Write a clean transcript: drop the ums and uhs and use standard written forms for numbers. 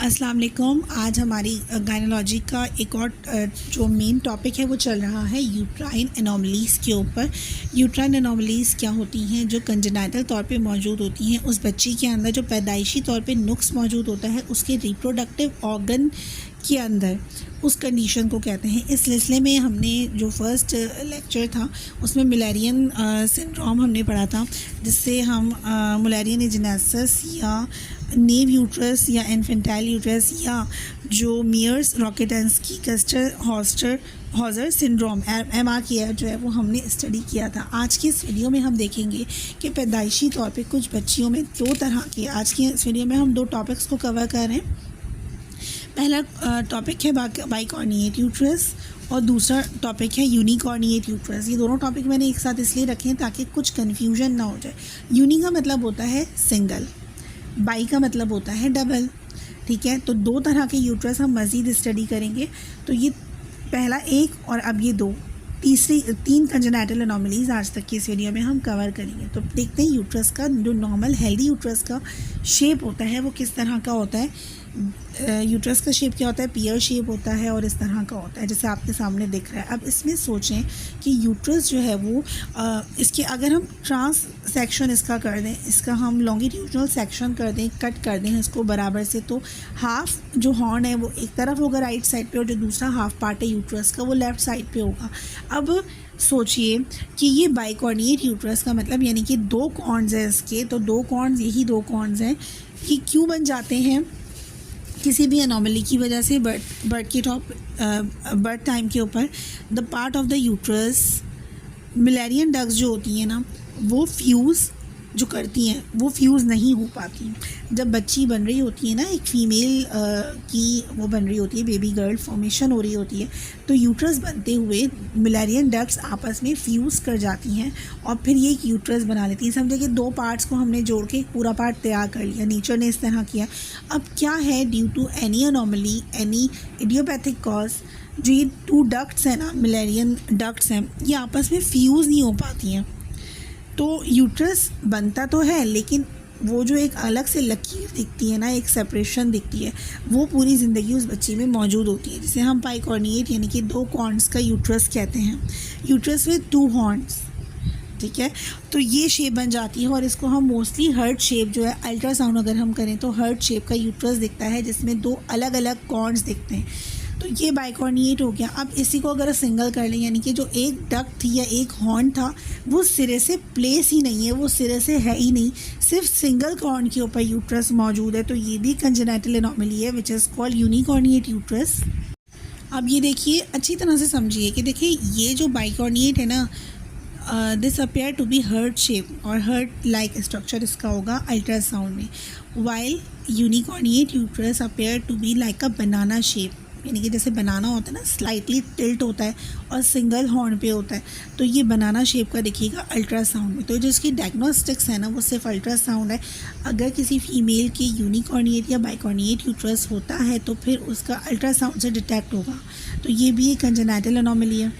अस्सलाम वालेकुम। आज हमारी गायनोलॉजी का एक और जो मेन टॉपिक है वो चल रहा है यूट्राइन एनोमलीज़ के ऊपर। यूट्राइन एनोमलीज़ क्या होती हैं? जो कंजेनाइटल तौर पे मौजूद होती हैं उस बच्ची के अंदर, जो पैदाइशी तौर पे नुक्स मौजूद होता है उसके रिप्रोडक्टिव ऑर्गन के अंदर, उस कंडीशन को कहते हैं। इस सिलसिले में हमने जो फर्स्ट लेक्चर था उसमें मुलेरियन सिंड्रोम हमने पढ़ा था, जिससे हम मुलेरियन एजेनेसिस या नेव यूट्रस या इन्फेंटाइल यूट्रस या जो मियर्स रॉकेटेंस्की कस्टर हॉजर सिंड्रोम MRKF जो है वो हमने स्टडी किया था। आज की इस वीडियो में हम देखेंगे कि पैदाइशी तौर पे कुछ बच्चियों में दो तरह के, आज की इस वीडियो में हम दो टॉपिक्स को कवर कर रहे हैं। पहला टॉपिक है बाइकॉर्निएट यूट्रस और दूसरा टॉपिक है यूनिकॉर्निएट यूट्रस। ये दोनों टॉपिक मैंने एक साथ इसलिए रखे हैं ताकि कुछ कन्फ्यूजन ना हो जाए। यूनी का मतलब होता है सिंगल, बाई का मतलब होता है डबल। ठीक है, तो दो तरह के यूट्रस हम मज़ीद स्टडी करेंगे। तो ये पहला एक और अब ये दो, तीन कंजेनाइटल एनोमलीज़ आज तक की इस वीडियो में हम कवर करेंगे। तो देखते हैं यूट्रस का जो नॉर्मल हेल्दी यूट्रस का शेप होता है वो किस तरह का होता है। यूट्रस का शेप क्या होता है? पियर शेप होता है और इस तरह का होता है जैसे आपके सामने दिख रहा है। अब इसमें सोचें कि यूट्रस जो है वो इसके अगर हम ट्रांस सेक्शन इसका कर दें, इसका हम लॉन्गिट्यूडनल सेक्शन कर दें, कट कर दें इसको बराबर से, तो हाफ जो हॉर्न है वो एक तरफ होगा राइट साइड पे और जो दूसरा हाफ पार्ट है यूट्रस का वो लेफ़्ट साइड पे होगा। अब सोचिए कि ये बाइकॉर्निएट यूट्रस का मतलब यानी कि दो कॉर्न्स हैं इसके, तो दो कॉर्न्स, यही दो कॉर्न्स हैं कि क्यों बन जाते हैं किसी भी एनोमली की वजह से। बर्थ टाइम के ऊपर the part of the uterus, mullerian ducts जो होती हैं ना वो फ्यूज़ जो करती हैं वो फ्यूज़ नहीं हो पाती। जब बच्ची बन रही होती है ना, एक फ़ीमेल की वो बन रही होती है, बेबी गर्ल फॉर्मेशन हो रही होती है, तो यूट्रस बनते हुए मिलेरियन डक्ट्स आपस में फ्यूज़ कर जाती हैं और फिर ये एक यूट्रस बना लेती हैं। समझे कि दो पार्ट्स को हमने जोड़ के एक पूरा पार्ट तैयार कर लिया, नेचर ने इस तरह किया। अब क्या है, due to any anomaly, any idiopathic cause, जो ये टू डक्ट्स हैं ना, मिलेरियन डक्ट्स हैं, ये आपस में फ्यूज़ नहीं हो पाती हैं। तो यूट्रस बनता तो है लेकिन वो जो एक अलग से लकीर दिखती है ना, एक सेपरेशन दिखती है, वो पूरी ज़िंदगी उस बच्ची में मौजूद होती है, जिसे हम बाइकॉर्निएट यानी कि दो कॉर्न्स का यूट्रस कहते हैं। Uterus with two horns. ठीक है, तो ये शेप बन जाती है और इसको हम मोस्टली हर्ट शेप जो है, अल्ट्रासाउंड अगर हम करें तो हर्ट शेप का यूट्रस दिखता है जिसमें दो अलग अलग कॉर्न्स दिखते हैं। तो ये बाइकॉर्निएट हो गया। अब इसी को अगर सिंगल कर लें, यानी कि जो एक डक्ट थी या एक हॉर्न था वो सिरे से प्लेस ही नहीं है, वो सिरे से है ही नहीं, सिर्फ सिंगल कॉर्न के ऊपर यूट्रस मौजूद है, तो ये भी कंजेनाइटल एनोमली है विच इज़ कॉल्ड यूनिकॉर्निएट यूट्रस। अब ये देखिए, अच्छी तरह से समझिए कि देखिए ये जो बाइकॉर्निएट है ना, this appear to be heart shape और हर्ट लाइक स्ट्रक्चर इसका होगा अल्ट्रासाउंड में, while unicornuate uterus appear to be like a banana shape, यानी कि जैसे बनाना होता है ना, स्लाइटली टिल्ट होता है और सिंगल हॉर्न पे होता है, तो ये बनाना शेप का दिखेगा अल्ट्रासाउंड में। तो जिसकी डायग्नोस्टिक्स है ना वो सिर्फ अल्ट्रासाउंड है। अगर किसी फीमेल के यूनिकॉर्निएट या बाइकॉर्निएट यूट्रस होता है तो फिर उसका अल्ट्रासाउंड से डिटेक्ट होगा। तो ये भी एक कंजेनाइटल एनोमली है।